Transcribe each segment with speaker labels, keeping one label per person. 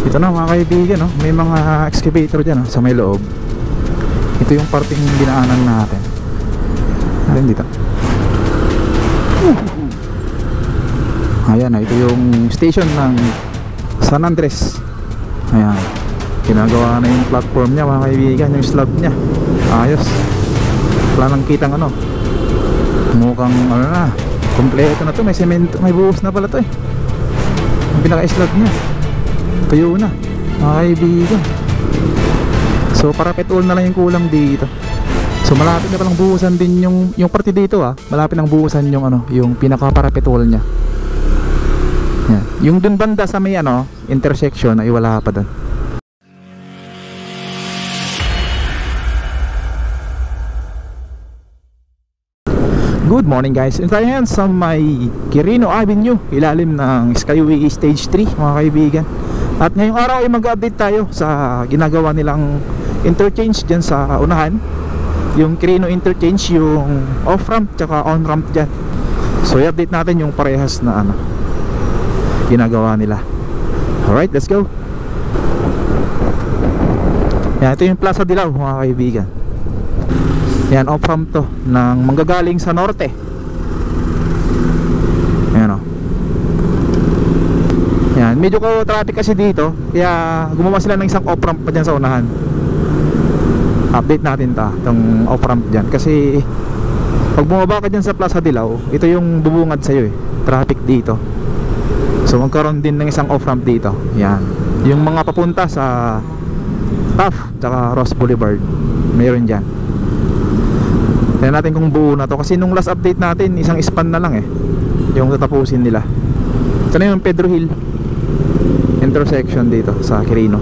Speaker 1: Ito na mga kaibigan, no? May mga excavator dyan, no? Sa may loob. Ito yung parting dinaanan natin. Ayan dito. Ayan na, ito yung station ng San Andres. Ayan, ginagawa na yung platform niya mga kaibigan, yung slab niya. Ayos. Wala nang kitang ano. Mukhang ano na, kompleto na to. May semento, may buhos na pala to eh. Ang pinaka-slab niya tuyo na mga kaibigan. So parapet wall na lang yung kulang dito. So malapit na palang buhusan din yung parte dito malapit nang buhusan yung ano, yung pinaka-parapet wall niya. Yan. Yung dun banda sa may ano, intersection ay wala pa dun. Good morning guys. Ito yan sa may Quirino Avenue, ilalim ng Skyway Stage 3 mga kaibigan. At ngayong araw ay mag-update tayo sa ginagawa nilang interchange dyan sa unahan. Yung Quirino interchange, yung off-ramp tsaka on-ramp dyan. So i-update natin yung parehas na ano, ginagawa nila. Alright, let's go. Yan, ito yung Plaza Dilaw mga kaibigan. Yan, off-ramp to ng manggagaling sa norte. Ayan o. Yan, medyo ko traffic kasi dito, kaya gumawa sila ng isang off-ramp pa dyan sa unahan. Update natin itong off-ramp dyan. Kasi pag bumaba ka dyan sa Plaza Dilaw, ito yung bubungad sa'yo traffic dito. So magkaroon din ng isang off-ramp dito. Yan, yung mga papunta sa Taft tsaka Ross Boulevard, mayroon dyan. Tignan natin kung buo na to. Kasi nung last update natin, isang span na lang yung tatapusin nila. Ito na yung Pedro Hill intersection dito sa Quirino.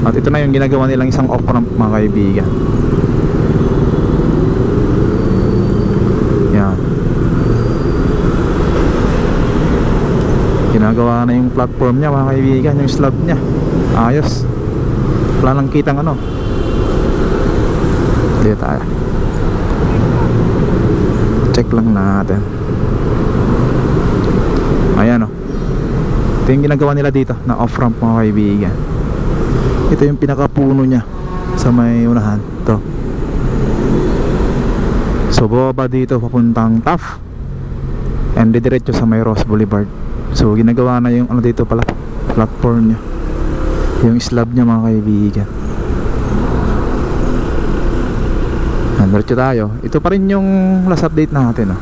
Speaker 1: At ito na yung ginagawa nilang isang off-ramp mga kaibigan. Yan, ginagawa na yung platform niya mga kaibigan, yung slab niya. Ayos. Wala nang kitang ano. Dito tayo. Check lang natin. Ayan o. Ito yung ginagawa nila dito na off-ramp mga kaibigan. Ito yung pinakapuno niya sa may unahan. Ito. So bababa dito papuntang Taft and didiretso sa may Ross Boulevard. So ginagawa na yung ano dito pala, platform niya, yung slab niya mga kaibigan. Diretso tayo. Ito pa rin yung last update natin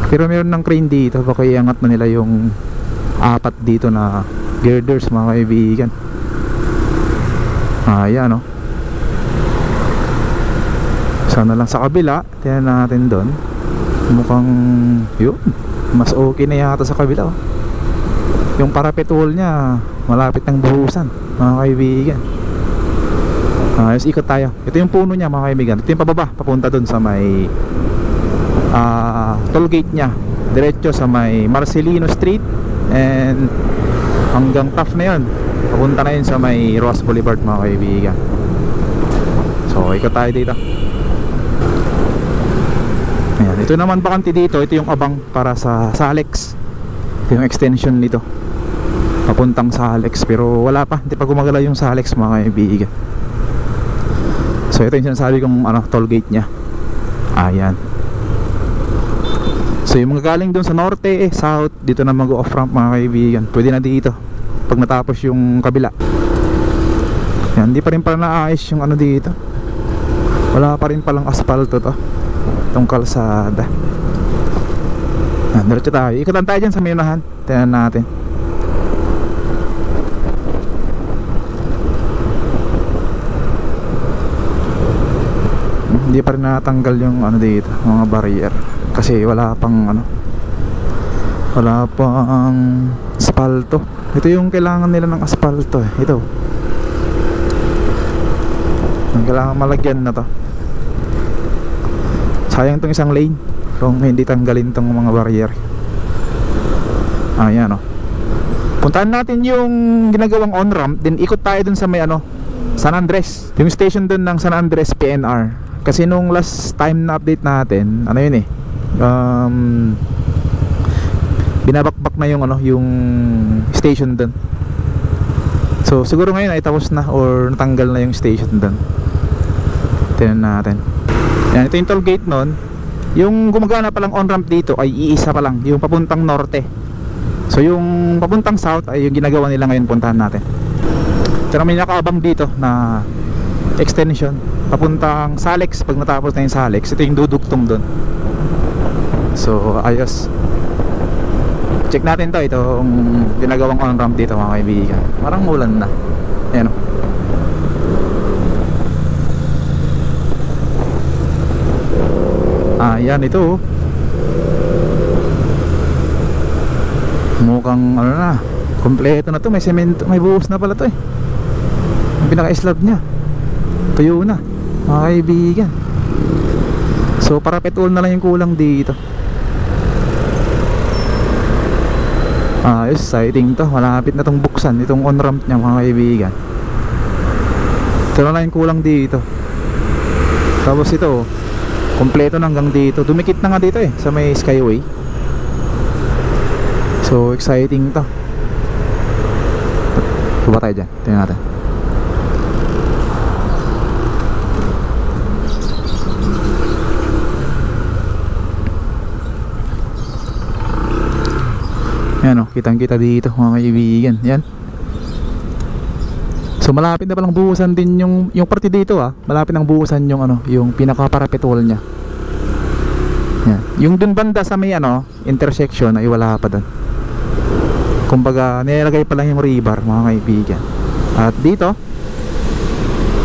Speaker 1: Pero meron ng crane dito, baka iangat na nila yung apat dito na girders mga kaibigan. Ayan sana lang sa kabila. Tingnan natin doon. Mukhang yun, mas okay na yata sa kabila yung parapet wall niya malapit ng buhusan mga kaibigan. Let's ikot tayo. Ito yung puno niya mga kaibigan. Ito yung pababa papunta dun sa may toll gate niya, diretso sa may Marcelino Street and hanggang Taft na yun, papunta na yun sa may Ross Boulevard mga kaibigan. So ikot tayo dito. Ayan, ito naman bakante dito. Ito yung abang para sa Salex. Ito yung extension nito papuntang Salex, pero wala pa, hindi pa gumagala yung Salex mga kaibigan. So ito yung sinasabi kong ano, toll gate nya. Ayan. So yung mga galing doon sa norte south, dito na mag-off-ramp mga kaibigan. Pwede na dito pag natapos yung kabila. Yan, hindi pa rin pala naayos yung ano dito. Wala pa rin palang asfalto itong kalsada. Yan, diretso tayo. Ikutan tayo dyan sa may unahan. Tingnan natin. Hindi pa rin natanggal yung ano dito, mga barrier. Kasi wala pang ano, wala pang asfalto. Ito yung kailangan nila ng asfalto Ito ang kailangan malagyan na to. Sayang tong isang lane kung hindi tanggalin tong mga barrier. Ayan puntahan natin yung ginagawang on-ramp, then ikot tayo dun sa may ano, San Andres, yung station dun ng San Andres PNR. Kasi nung last time na update natin, ano yun binabakbak na yung ano, yung station doon. So siguro ngayon ay tapos na or natanggal na yung station doon. Tingnan natin. Yan, ito yung toll gate nun. Yung gumagana palang on-ramp dito ay iisa pa lang, yung papuntang norte. So yung papuntang south ay yung ginagawa nila ngayon, puntahan natin. Pero may nakaabang dito na extension papuntang Salex. Pag natapos na yung Salex, ito yung dudugtong doon. So ayos. Check natin to, itong ginagawang on-ramp dito mga kaibigan. Parang ulan na. Ayan o. Ayan, ito mukhang ano na, kompleto na to. May semento, may buhos na pala to eh. Yung pinaka-slab nya tuyo na mga kaibigan. So parapet wall na lang yung kulang dito. Ayos, sighting to. Malapit na tong buksan itong on-ramp nya mga kaibigan. Ito na lang yung kulang dito. Tapos ito kompleto na hanggang dito. Dumikit na nga dito eh sa may skyway. So exciting to. Suba tayo dyan, tingnan natin. Yan o, kitang kita dito mga kaibigan. Yan. So malapit na palang buhusan din yung parte dito malapit nang buhusan yung ano, yung pinaka-parapet wall nya. Yan. Yung dun banda sa may ano, intersection ay wala pa dun. Kumbaga nilagay pa lang yung rebar mga kaibigan. At dito,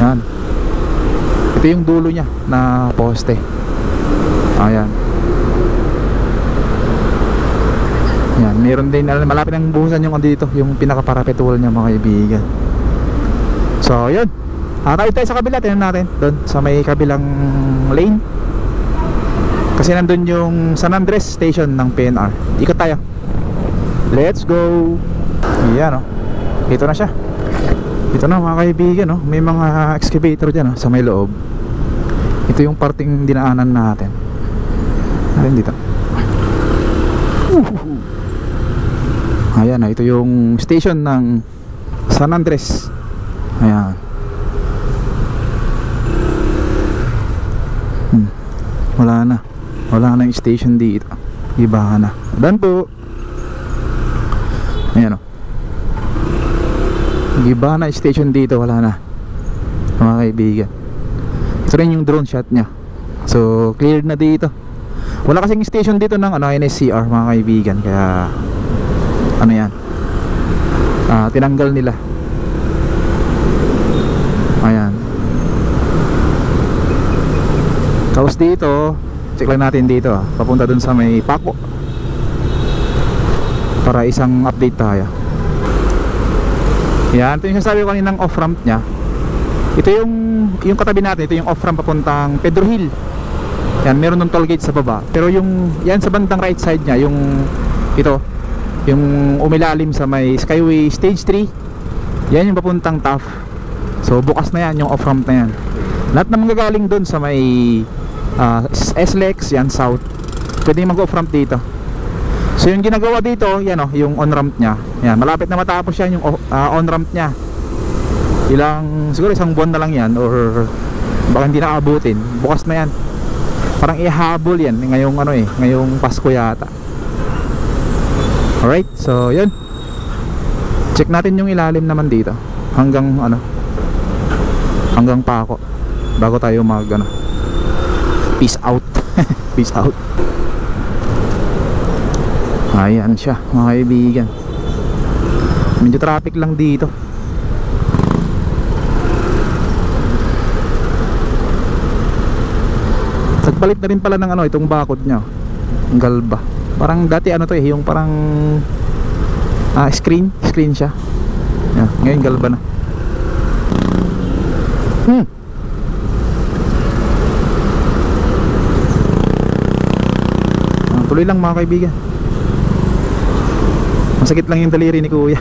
Speaker 1: yan, ito yung dulo nya na poste. Ayan. Yan, meron din malapit nang buhusan yung dito, yung pinaka-parapet wall nya mga kaibigan. So yun, tayo sa kabila, tingnan natin doon sa may kabilang lane. Kasi nandun yung San Andres station ng PNR. Ikot tayo. Let's go. Yan dito na siya. Dito na mga kaibigan may mga excavator dyan sa may loob. Ito yung parting dinaanan natin. Ayan dito. Ayan ito yung station ng San Andres. Ayan. Wala na yung station dito. Iba na. Dan po. Ayan iba na yung station dito. Wala na mga kaibigan. Ito rin yung drone shot nya. So clear na dito. Wala kasing station dito ng NSCR mga kaibigan. Kaya ano yan, tinanggal nila. Ayan. Tapos dito, check lang natin dito papunta dun sa may Paco para isang update tayo. Yan, ito yung sasabi ko kaninang off-ramp nya. Ito yung katabi natin, ito yung off-ramp papuntang Pedro Hill. Yan, meron ng toll gate sa baba. Pero yung, yan sa bandang right side nya, yung ito, yung umilalim sa may Skyway Stage 3, yan yung papuntang TAF. So bukas na yan, yung off-ramp na yan. Lahat na manggagaling dun sa may SLEX, yan south, pwede mag-off-ramp dito. So yung ginagawa dito, yan yung on-ramp nya. Yan, malapit na matapos yan yung on-ramp nya. Siguro isang buwan na lang yan, or baka hindi na abutin. Bukas na yan. Parang ihabol yan ngayong ngayong Pasko yata. Alright, so yun. Check natin yung ilalim naman dito. Hanggang hanggang Paco. Bago tayo peace out. Peace out. Ayan siya mga kaibigan. Medyo traffic lang dito. Nagpalit na rin pala ng itong bakod nya, ang galba. Parang dati yung parang screen siya. Yan, ngayon galba na. Tuloy lang mga kaibigan. Masakit lang yung daliri ni kuya.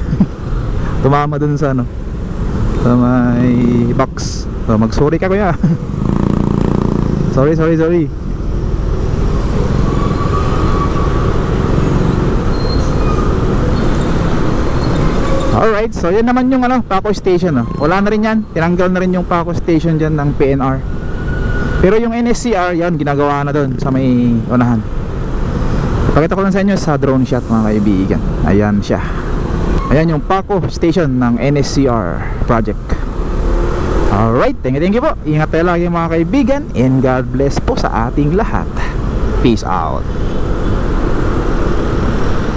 Speaker 1: Tumama dun sa sa may box. So, mag-sorry ka kuya. Sorry. Alright, so yan naman yung Paco Station. Wala na rin yan, tinanggal na rin yung Paco Station dyan ng PNR. Pero yung NSCR, yan, ginagawa na doon sa may unahan. Pakita ko lang sa inyo sa drone shot mga kaibigan. Ayan siya. Ayan yung Paco Station ng NSCR project. Alright, thank you po. Ingat tayo lagi mga kaibigan, and God bless po sa ating lahat. Peace out.